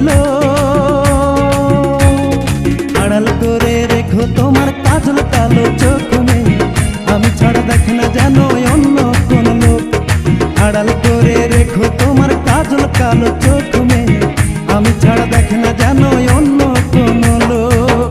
কটিল। আড়াল করে রেখো তোমার কাজল কালো চোখ মেয়ে, আমি ছাড়া দেখে না যেন অন্য কোন লোক। আড়াল করে রেখো তোমার কাজল কালো চোখ মেয়ে, আমি ছাড়া দেখে না যেন অন্য কোন লোক।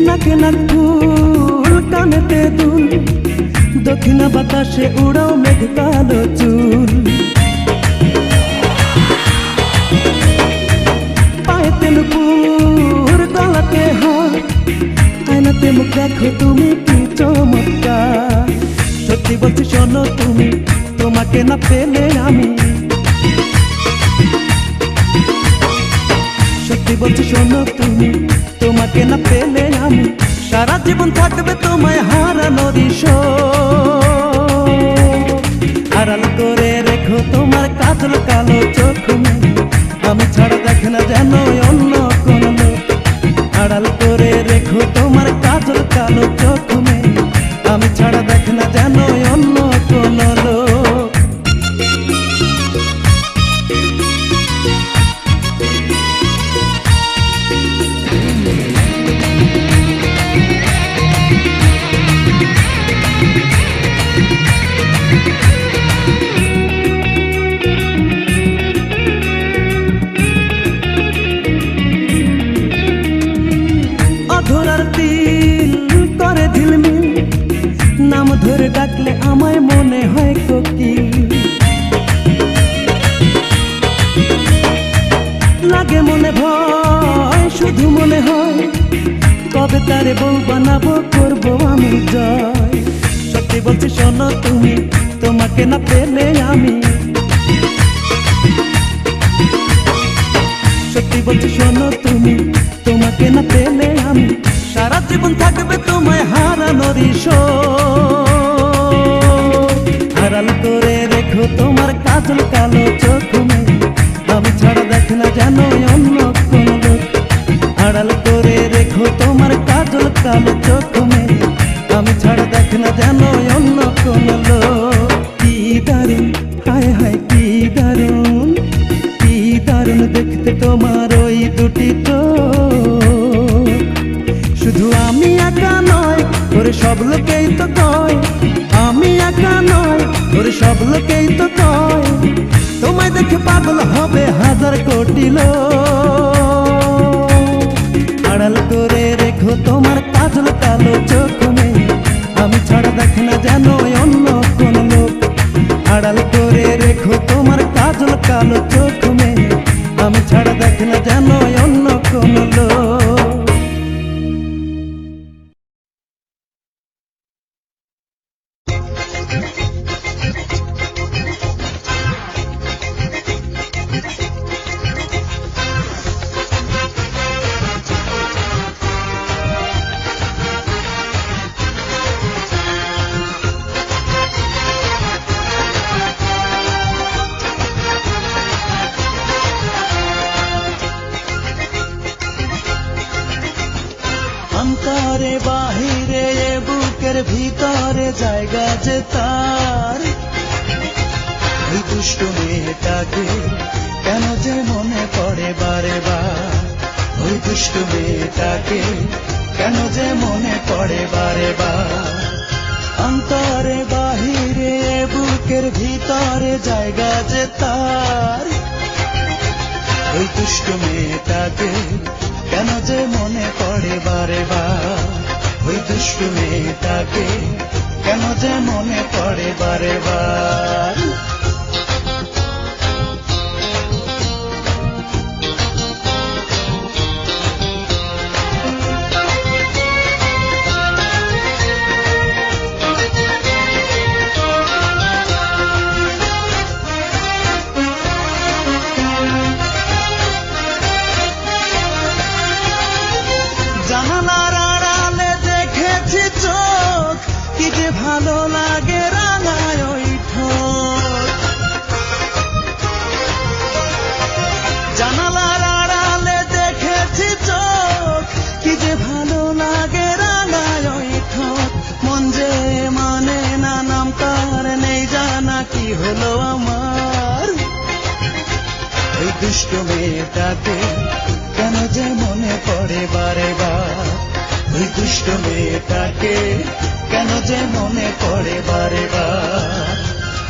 নাকে নাক ফুল কানেতে দুল, দক্ষিণা বাতাসে উড়াও মেঘ কালো চুল। পায়ে তেলপুর গলাতে হাত, আয়নাতে মুখ দেখো তুমি কি চমৎকার। সত্যি বলছি শোনো তুমি, তোমাকে না পেলে আমি। সত্যি বলছি শোনো তুমি, তোমাকে না পেলে আমি সারা জীবন থাকবে তোমায় হারানোর শোক। আড়াল করে রেখো তোমার কাজল কালো চোখ মেয়ে, আমি ছাড়া দেখে না যেন অন্য কোন লোক। আড়াল করে রেখো তোমার কাজল কালো চোখ মেয়ে, আমি ছাড়া দেখে না যেন অন্য কোন লোক। অধরার তিল করে ঝিলমিল, নাম ধরে ডাকলে আমায় মনে হয় কোকিল। লাগে মনে ভয়, শুধু মনে হয় কবে তারে বউ বানাবো, করবো আমি জয়। সত্যি বলছি শোনো তুমি, তোমাকে না পেলে আমি। সত্যি বলছি শোনো তুমি, তোমাকে না পেলে আমি সারা জীবন থাকবে তোমায় হারানোর শোক। আড়াল করে রেখো তোমার কাজল কালো চোখ মেয়ে, আমি ছাড়া দেখে না যেন অন্য কোন লোক। আড়াল করে রেখো তোমার কাজল কালো চোখ মেয়ে, আমি ছাড়া দেখে না যেন অন্য কোন লোক। কি দারুণ, হায় হায় কি দারুণ, কি দারুণ দেখতে তোমার ওই দুটি চোখ। শুধু আমি একা নয়, ওরে সব লোকেই তো কয়। আমি একা নয়, ওরে সব লোকেই তো কয়। তোমায় দেখে পাগল হবে হাজার কোটি লোক। আড়াল করে রেখো তোমার কাজল কালো চোখ মেয়ে, আমি ছাড়া দেখে না যেন অন্য কোন লোক। আড়াল করে রেখো তোমার কাজল কালো চোখ মেয়ে, আমি ছাড়া দেখে না যেন অন্য কোন লোক। অন্তরে বাহিরে বুকের ভিতরে জায়গা যে তার, ওই দুষ্ট মেয়েটাকে কেন যে মনে পড়ে বারে বার। ওই দুষ্ট মেয়েটাকে কেন যে মনে পড়ে বারে বার। অন্তরে বাহিরে বুকের ভিতরে জায়গা যে তার, ওই দুষ্ট মেয়েটাকে কেন যে মনে পড়ে বারে বার। ওই দুষ্ট মেয়েটাকে কেন যে মনে পড়ে বারে বার। জানালার আড়ালে দেখেছি চোখ, কি যে ভালো লাগে দুষ্টু মেয়েটাকে কেন যে মনে পড়ে বারে বার, ওই দুষ্টু মেয়েটাকে কেন যে মনে পড়ে বারে বার।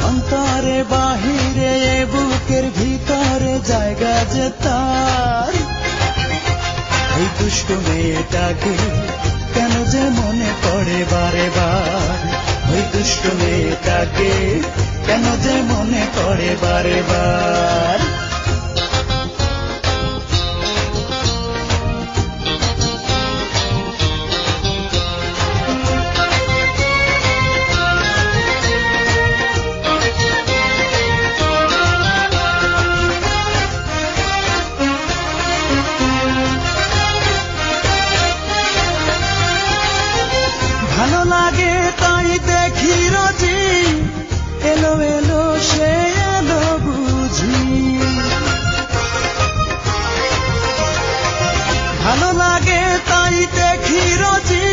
অন্তরে বাহিরে বুকের ভিতরে জায়গা যে তার, ওই দুষ্টু মেয়েটাকে কেন যে মনে পড়ে বারে বার, ওই দুষ্টু মেয়েটাকে কেন যে মনে পড়ে বারে বার। ভালো লাগে তাই দেখি রোজি এলো এলো সে এলো বুঝি, ভালো লাগে তাই দেখি রোজি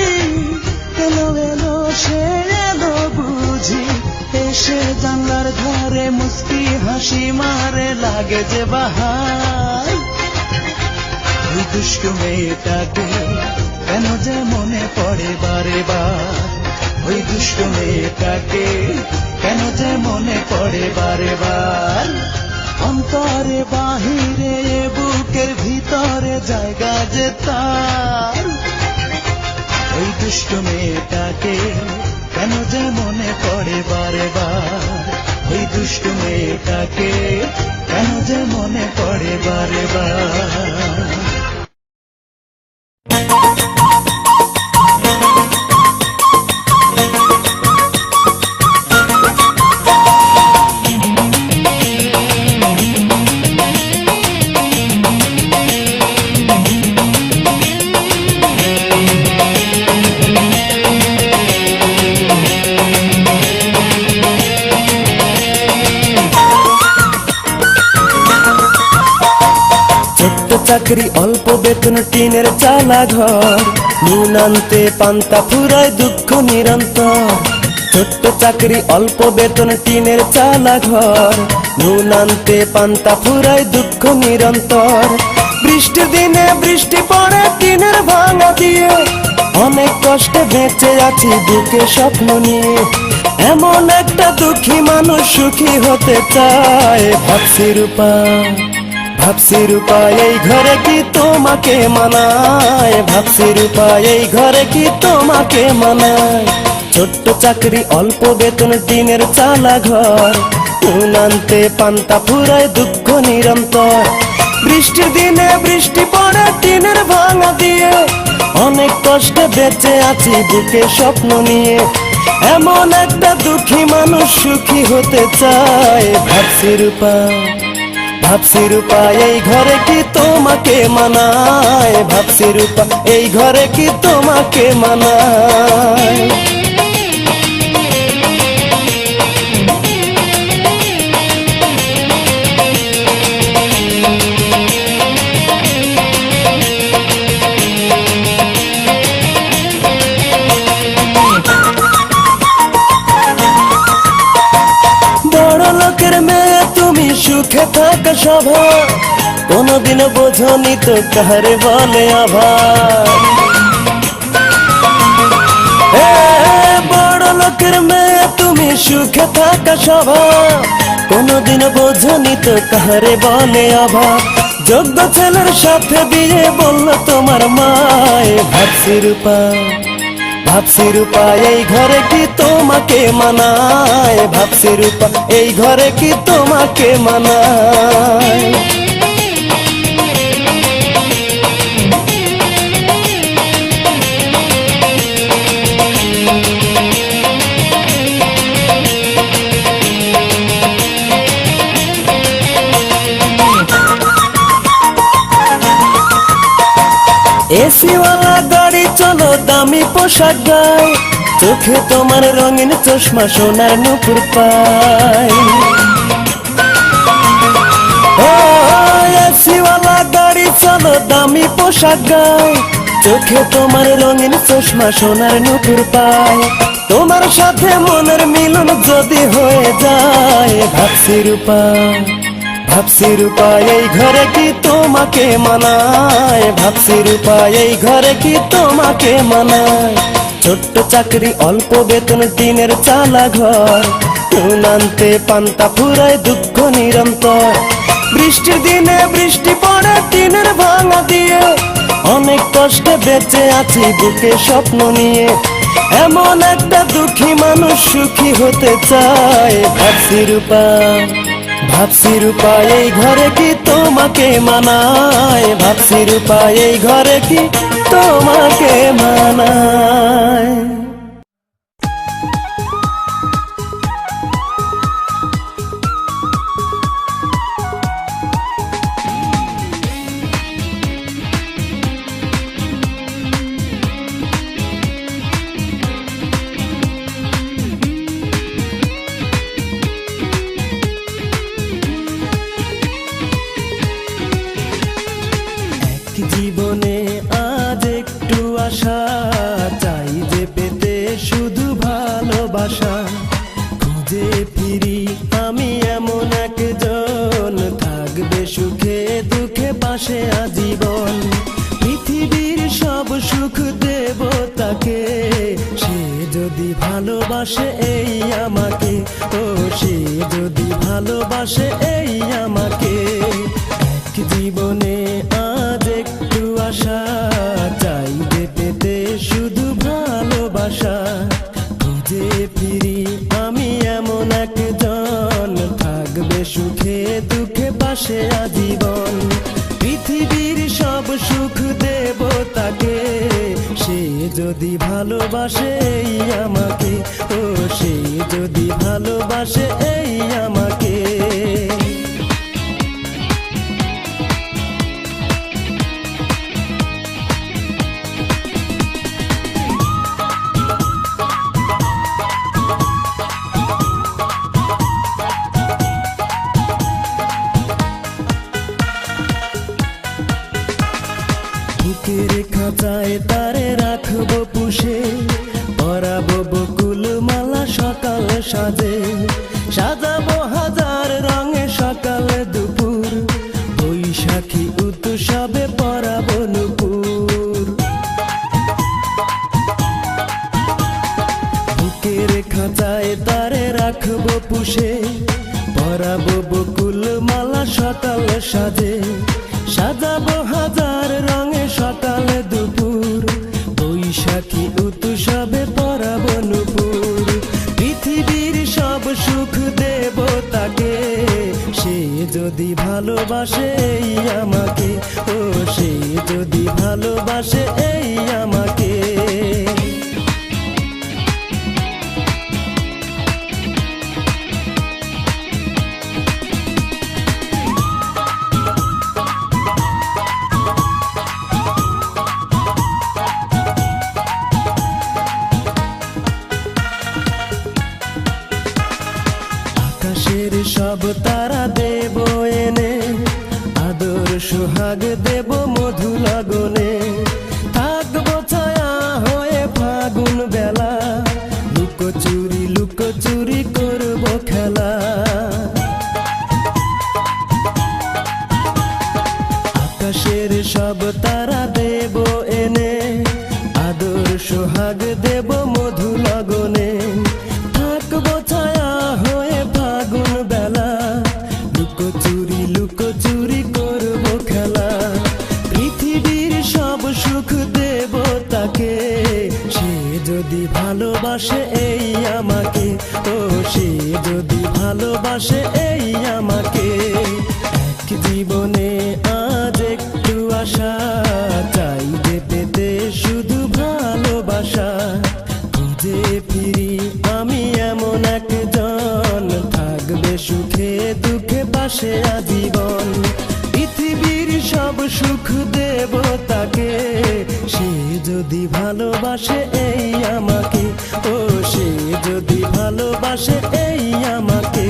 এলো এলো সে এলো বুঝি। এসে জানলার ধারে মুস্কি হাসি মারে লাগে যে বাহার, ওই দুষ্টু মেয়েটাকে কেন যে মনে পড়ে বারে বার, ওই দুষ্টু মেয়েটাকে কেন যে মনে পড়ে বারে বার। অন্তরে বাহিরে বুকের ভিতরে জায়গা যে তার, ওই দুষ্টু মেয়েটাকে কেন যে মনে পড়ে বারে বার, ওই দুষ্টু মেয়েটাকে কেন যে মনে পড়ে বারে বার। চাকরি অল্প বেতন টিনের চালা ঘর, নুন আনতে পান্তা ফুরায় দুঃখ নিরন্তর। ছোট্ট চাকরি অল্প বেতন টিনের চালা ঘর, নুন আনতে পান্তা ফুরায় দুঃখ নিরন্তর। বৃষ্টির দিনে বৃষ্টি পড়ে টিনের ভাঙা দিয়ে, অনেক কষ্টে বেঁচে আছি বুকে স্বপ্ন নিয়ে। এমন একটা দুঃখী মানুষ সুখী হতে চায়, ভাবছি রূপা ভাবছি রূপা এই ঘরে কি তোমাকে মানায়, ভাবছি রূপা এই ঘরে কি তোমাকে মানায়। ছোট্ট চাকরি অল্প বেতন টিনের চালা ঘর, নুন আনতে পান্তা ফুরায় দুঃখ নিরন্তর। বৃষ্টির দিনে বৃষ্টি পড়ে টিনের ভাঙা দিয়ে, অনেক কষ্টে বেঁচে আছি বুকে স্বপ্ন নিয়ে। এমন একটা দুঃখী মানুষ সুখী হতে চায়, ভাবছি রূপা ভাবছি রূপা এই ঘরে কি তোমাকে মানায়, ভাবছি রূপা এই ঘরে কি তোমাকে মানায়। বড় লোকের মেয়ে তুমি সুখে থাকা স্বভাব, কোনদিন বোঝনি তো কারে বলে আভার। বড় লোকের মেয়ে তুমি সুখে থাকা স্বভাব, কোনদিন বোঝনি তো কারে বলে আভার। যোগ্য ছেলের সাথে বিয়ে বললো তোমার মায়, ভাবছি রূপা ভাবছি রূপা এই ঘরে কি তোমাকে মানায়, ভাবছি রূপা এই ঘরে কি তোমাকে মানায়। এসিওয়ালা গাড়ি চলো দামি পোশাক গায়, চোখে তোমার রঙিন চশমা সোনার নুপুর পায়। এসিওয়ালা গাড়ি চলো দামি পোশাক গায়, চোখে তোমার রঙিন চশমা সোনার নুপুর পায়। তোমার সাথে মনের মিলন যদি হয়ে যায়, ভাবছি রূপা ভাবছি রূপা এই ঘরে কি তোমাকে মানায়, ভাবছি রূপা এই ঘরে কি তোমাকে মানায়। ছোট্ট চাকরি অল্প বেতন টিনের চালা ঘর, নুন আনতে পান্তা ফুরায় দুঃখ নিরন্তর। বৃষ্টির দিনে বৃষ্টি পড়ে টিনের ভাঙা দিয়ে, অনেক কষ্টে বেঁচে আছি বুকে স্বপ্ন নিয়ে। এমন একটা দুঃখী মানুষ সুখী হতে চায়। ভাবছি রূপা, ভাবছি রূপা এই ঘরে কি তোমাকে মানায়, ভাবছি রূপা এই ঘরে কি তোমাকে মানায়। জীবনে আজ একটু আশা চাই যে পেতে শুধু ভালোবাসা। খুঁজে ফিরি আমি এমন একজন, থাকবে সুখে দুঃখে পাশে আজীবন। পৃথিবীর সব সুখ দেব তাকে, সে যদি ভালোবাসে এই আমাকে। ও সে যদি ভালোবাসে এই আমাকে। এক জীবনে আজ একটু আশা চাই যে পেতে শুধু ভালোবাসা। খুঁজে ফিরি আমি এমন একজন, থাকবে সুখে দুঃখে পাশে আজীবন। পৃথিবীর সব সুখ দেব তাকে, সে যদি ভালোবাসে এই আমাকে। ও সে যদি ভালোবাসে এই আমাকে। বুকের খাঁচায় তারে রাখবো পুষে, পরাবো বকুল মালা সকাল সাজে। সাজাবো হাজার রঙে সকাল দুপুর, বৈশাখী উৎসবে পরাবো নুপুর। বুকের খাঁচায় তারে রাখবো পুষে, পরাবো বকুল মালা সকাল সাজে। সাজাবো হাজার রঙে সকাল দুপুর, বৈশাখী উৎসবে পরাবো নুপুর। পৃথিবীর সব সুখ দেব তাকে, সে যদি ভালোবাসে এই আমাকে। ও সে যদি ভালোবাসে এই আমাকে। আকাশের সব তারা দেব এনে, আদর সোহাগ দেব মধু লগনে। থাকবো ছায়া হয়ে ফাগুন বেলা, লুকোচুরি করবো খেলা। আকাশের সব তারা দেব এনে, আদর সোহাগ দেব মধু লগনে। থাকবো ছায়া হয়ে ফাগুন বেলা, লুকোচুরি করবো খেলা। পৃথিবীর সব সুখ দেব তাকে, সে যদি ভালোবাসে এই আমাকে। ও সে যদি ভালোবাসে এই আমাকে। এক জীবনে আজ একটু আশা চাই যে পেতে শুধু ভালোবাসা। খুঁজে ফিরি আমি এমন একজন, থাকবে সুখে দুঃখে পাশে আজীবন। পৃথিবীর সব সুখ দেব তাকে, সে যদি ভালোবাসে এই আমাকে। ও সে যদি ভালোবাসে এই আমাকে।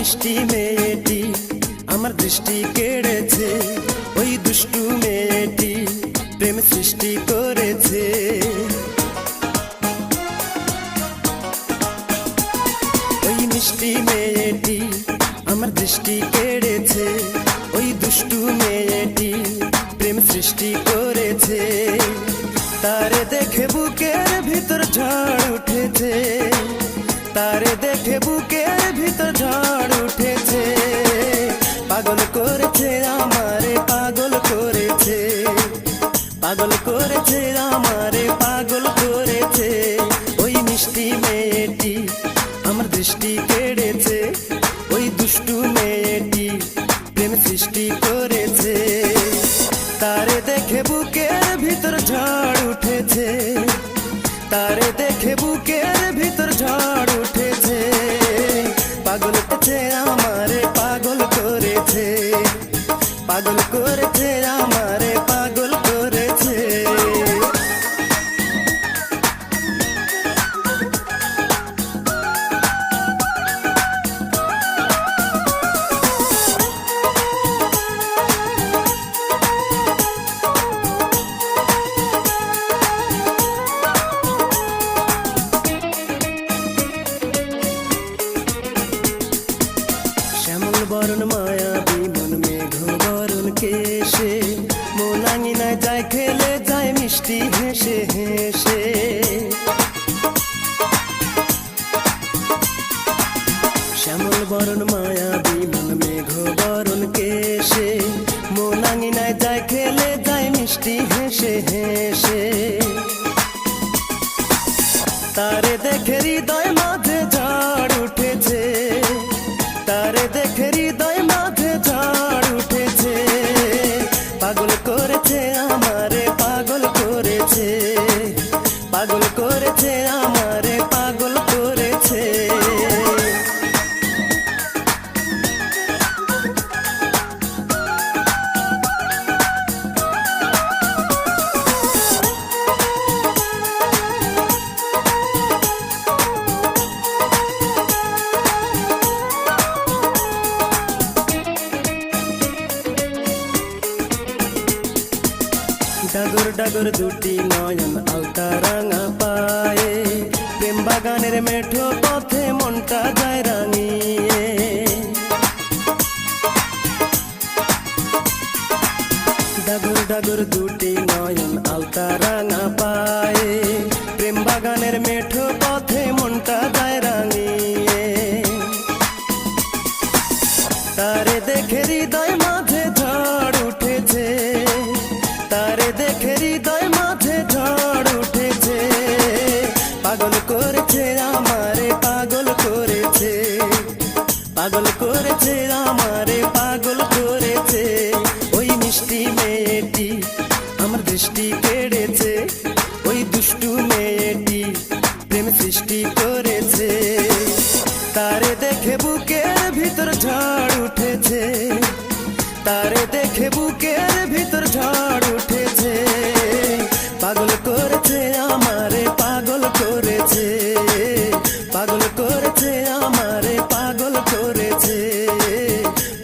মিষ্টি মেয়েটি আমার দৃষ্টি কেড়েছে, ওই দুষ্টু মেয়েটি প্রেম সৃষ্টি করেছে। ওই মিষ্টি মেয়েটি আমার দৃষ্টি কেড়েছে, ওই দুষ্টু মেয়েটি প্রেম সৃষ্টি করেছে। তারে দেখে বুকের ভিতর ঝড় উঠেছে, তারে দেখে বুকের ভিতর ঝড় উঠেছে। পাগল করেছে আমারে, পাগল করেছে, পাগল করেছে আমারে, পাগল করেছে। ওই মিষ্টি মেয়েটি আমার দৃষ্টি কেড়েছে, ওই দুষ্টু মেয়েটি প্রেম সৃষ্টি করেছে। তারে দেখে বুকের ভিতর ঝড় উঠেছে, তারে দেখে বুকের ভিতর ঝড় উঠেছে। পাগল করেছে আমারে, পাগল করেছে, পাগল করেছে আমারে, পাগল করেছে। শ্যামল বরণ মায়াবী মন মেঘ বরণ কেশে, মোনাঙ্গিনায় যায় খেলে যায় মিষ্টি হেসে হেসে। শ্যামল বরণ মায়াবী মন মেঘ বরণ কেশে, মোনাঙ্গিনায় যায় খেলে যায় মিষ্টি হেসে হেসে। তারে দেখে হৃদয় মাঝে ঝড় উঠেছে, তারে দেখে হৃদয় মাঝে ঝড় উঠেছে। পাগল করেছে আমারে, পাগল করেছে, পাগল করেছে আমারে, পাগল করেছে। ডাগর ডাগর দুটি নয়ন আলতা রাঙা পায়ে, প্রেম বাগানের মেঠো পথে মনটা যায় রাঙিয়ে। ডাগর ডাগর দুটি নয়ন আলতা রাঙা পায়ে, প্রেম বাগানের মেঠো পথে মনটা যায় রাঙিয়ে। তারে দেখে হৃদয় মাঝে ঝড় উঠেছে, তারে দেখে হৃদয় মাঝে ঝড় উঠেছে। পাগল করেছে আমারে, পাগল করেছে, পাগল করেছে আমারে, পাগল করেছে। ওই মিষ্টি মেয়েটি আমার দৃষ্টি কেড়েছে, ওই দুষ্টু মেয়েটি প্রেম সৃষ্টি করেছে। তারে দেখে বুকের ভিতর ঝড় উঠেছে, তারে দেখে বুকের ভিতর ঝড় উঠেছে। পাগল করেছে আমারে, পাগল করেছে, পাগল করেছে আমারে, পাগল করেছে,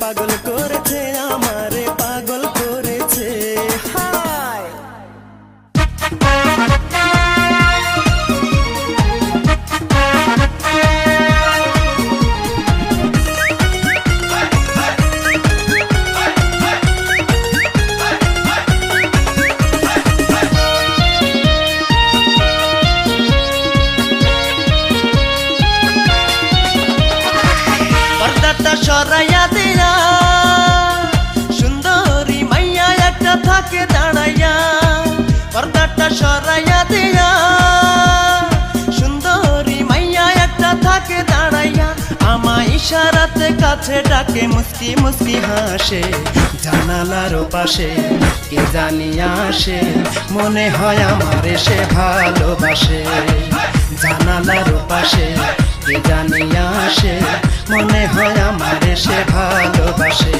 পাগল করেছে আমারে, পাগল করেছে। হায় সরাইয়া দিয়া সুন্দরী মাইয়া একটা থাকে দাঁড়াইয়া, পর্দাটা সরাইয়া দিয়া সুন্দরী মাইয়া একটা থাকে দাঁড়াইয়া। আমায় ইশারাতে কাছে ডাকে, মুস্কি মুস্কি হাসে জানালার পাশে। কে জানিয়া আসে, মনে হয় আমারে সে ভালোবাসে। জানালার পাশে কে জানিয়া আসে, মনে হয় আমারে সে ভালোবাসে।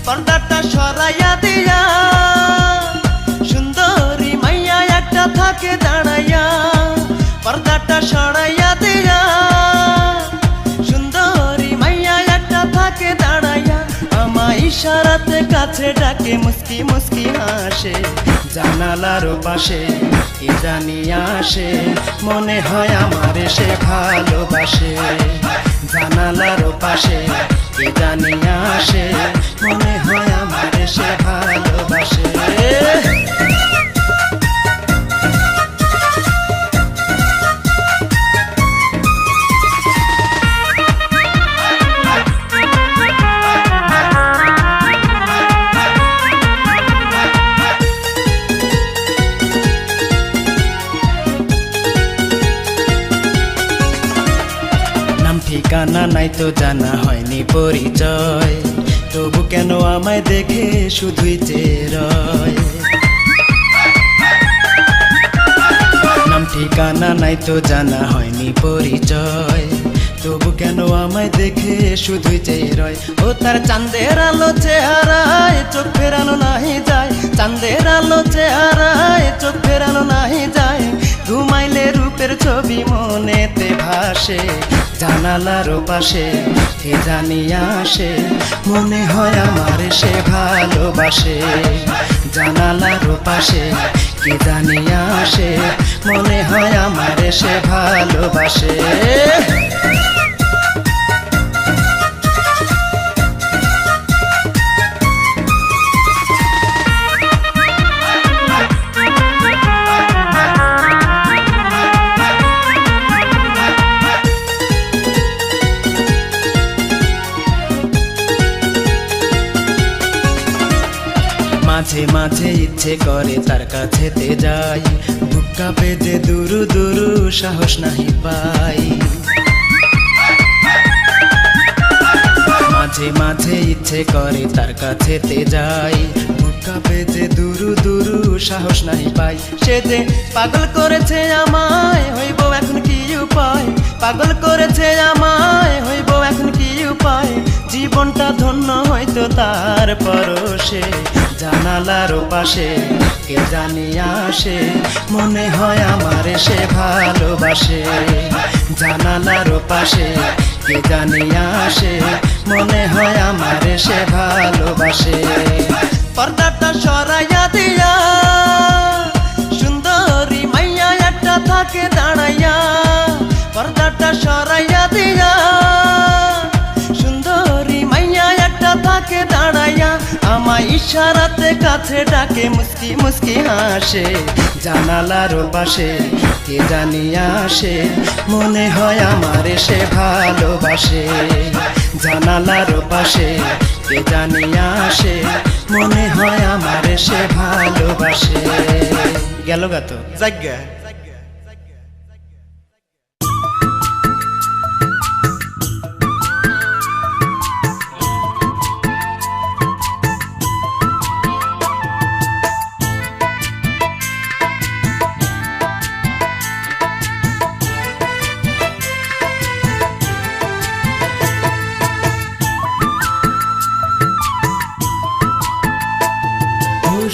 পর্দাটা সরাইয়া দিয়া সুন্দরী মাইয়া একটা থাকে দাঁড়াইয়া, পর্দাটা সরাইয়া দিয়া সুন্দরী মাইয়া একটা ইশারাতে কাছে ডাকে মুস্কি মুস্কি হাসে জানালার পাশে কি জানি আসে মনে হয় আমার সে ভালোবাসে জানালার পাশে কি জানি আসে মনে হয় আমার সে ভালোবাসে ঠিকানা নাই তো জানা হয়নি পরিচয় তবু কেন আমায় দেখে শুধুই চেরয় নাম ঠিকানা নাই তো জানা হয়নি পরিচয় তবু কেন আমায় দেখে শুধুই চেরয় ও তার চাঁদের আলো চেহারায় চোখ ফেরানো নাহি যায় চাঁদের আলো চেহারায় চোখ ফেরানো নাহি যায় ঘুমাইলে রূপের ছবি মনেতে ভাসে জানালার পাশে কে জানি আসে মনে হয় আমার সে ভালোবাসে জানালার পাশে কে জানি আসে মনে হয় আমার সে ভালোবাসে মাঝে মাঝে ইচ্ছে করে তার কাছেতে যাই বুক কাঁপে যে দুরু দুরু সাহস নাহি পাই মাঝে মাঝে ইচ্ছে করে তার কাছেতে যাই বুক কাঁপে যে দুরু দুরু সাহস নাহি পাই সে যে পাগল করেছে আমায় হইব এখন কি উপায় পাগল করেছে আমায় হইব এখন কি উপায় জীবনটা ধন্য হয়তো তার পরশে জানালার পাশে কে জানি আসে মনে হয় আমার সে ভালোবাসে জানালার পাশে কে জানি আসে মনে হয় আমার সে ভালোবাসে পর্দাটা সরাইয়া দিয়া সুন্দরী মাইয়া একটা থাকে দাঁড়াইয়া পর্দাটা সরাইয়া দিয়া সুন্দরী মাইয়া একটা থাকে দাঁড়াইয়া আমায় ইশারাতে কাছে ডাকে মুস্কি মুস্কি হাসে জানালার পাশে কে জানি আসে মনে হয় আমার সে ভালোবাসে জানালার পাশে কে জানি আসে মনে হয় আমার সে ভালোবাসে গেল গাতো জায়গা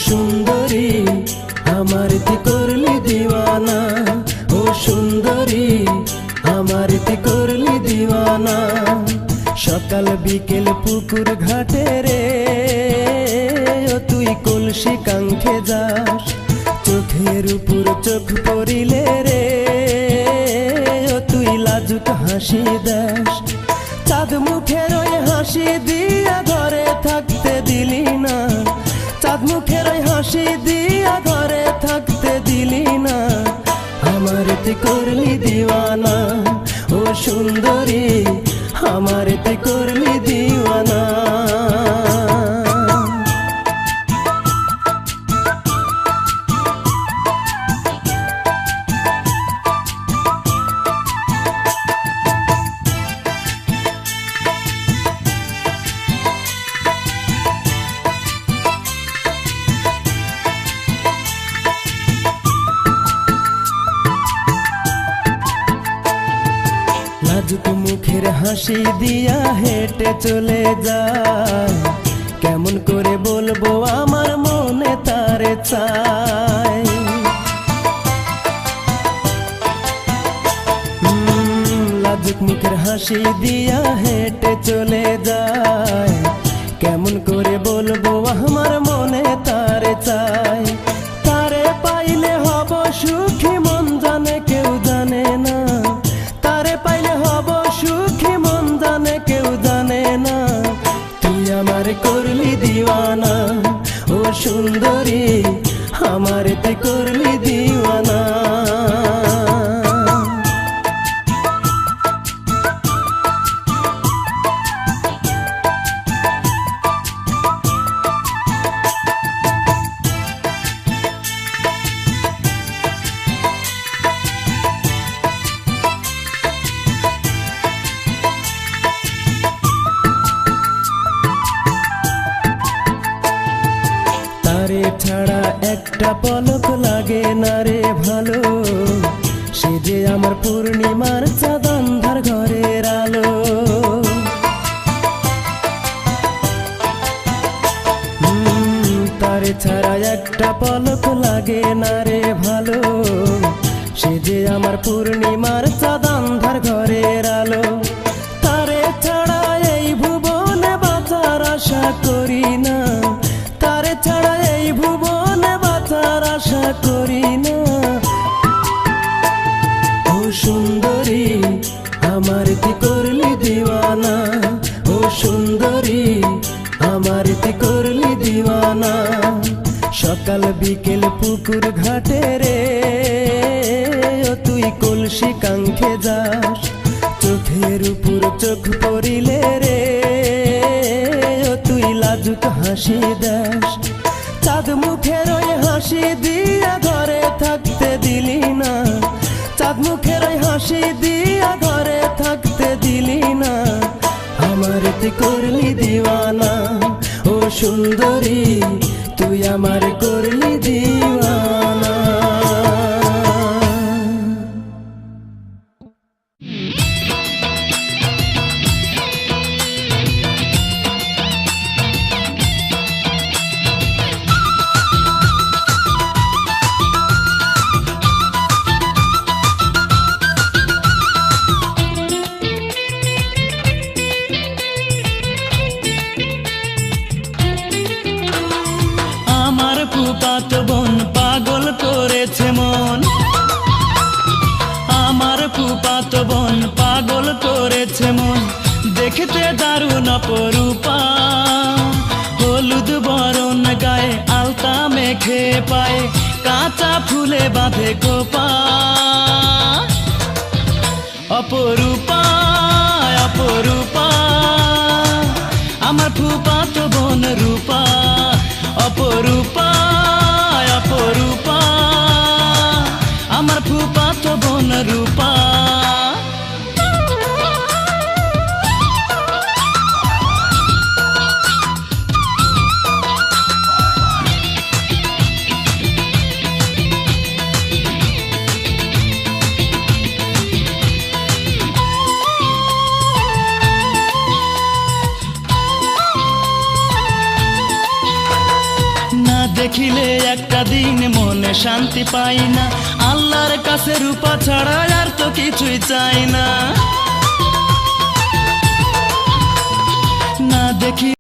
সুন্দরী আমার তি করলি দিওয়ানা ও সুন্দরী আমার তি করলি দিওয়ানা সকাল বিকেল পুকুর ঘাটে রে ও তুই কলসি কাঙ্খে যাস চোখের উপর চোখ পড়িলে রে ও তুই লাজুক হাসি দাস চাঁদ মুখের ওই হাসি দিয়া ঘরে থাকতে দিলি না চাঁদ মুখের ওই হাসি দিয়া ঘরে থাকতে দিলি না আমার তে করলি দিওয়ানা ও সুন্দরী আমার তে করলি দিওয়ানা লাজুক মুখের হাসি দিয়া হেঁটে চলে যায় কেমন করে বলবো আমার মনে তারে চাই লাজুক মুখের হাসি দিয়া হেঁটে চলে যায় কেমন করে দিওয়ানা ও সুন্দরী আমার তুই করলি দিওয়ানা তারে ছাড়া একটা পলক লাগে না রে ভালো সে যে আমার পূর্ণিমার চাঁদ অন্ধার ঘরের আলো তারে ছাড়া একটা পলক লাগে না রে ভালো সে যে আমার পূর্ণিমার চাঁদ অন্ধার ঘরের আলো তারে ছাড়া এই ভুবনে বাঁচার আশা করি না তারে ছাড়া এই ভুবনে বাঁচার আশা করি না ও সুন্দরী আমার তুই করলি দিওয়ানা ও সুন্দরী আমার তুই করলি দিওয়ানা সকাল বিকেল পুকুর ঘাটে রে ও তুই কলসি কাঙ্ক্ষে যাস চোখের উপর চোখ পড়িলে রে ও তুই লাজুক হাসি দাস চাঁদ মুখের ওই হাসি দিয়া ঘরে থাকতে দিলি না চাঁদ মুখের ওই হাসি দিয়া ঘরে থাকতে দিলি না আমার তুই করলি দিওয়ানা ও সুন্দরী তুই আমার করলি দিওয়ানা আমার ফুফাতো বোন পাগল করেছে মন আমার ফুফাতো বোন পাগল করেছে মন দেখতে দারুণ অপরূপা হলুদ বরণ গায়ে আলতা মেখে পায় কাঁচা ফুলে বাঁধে কোপা অপরূপা অপরূপা আমার ফুফাতো বোন রূপা অপরূপা অপরূপা আমার ফুফাতো বোন রূপা দেখিলে একটা দিন মনে শান্তি পাই না আল্লাহর কাছে রূপা ছাড়া আর তো কিছুই চাই না দেখি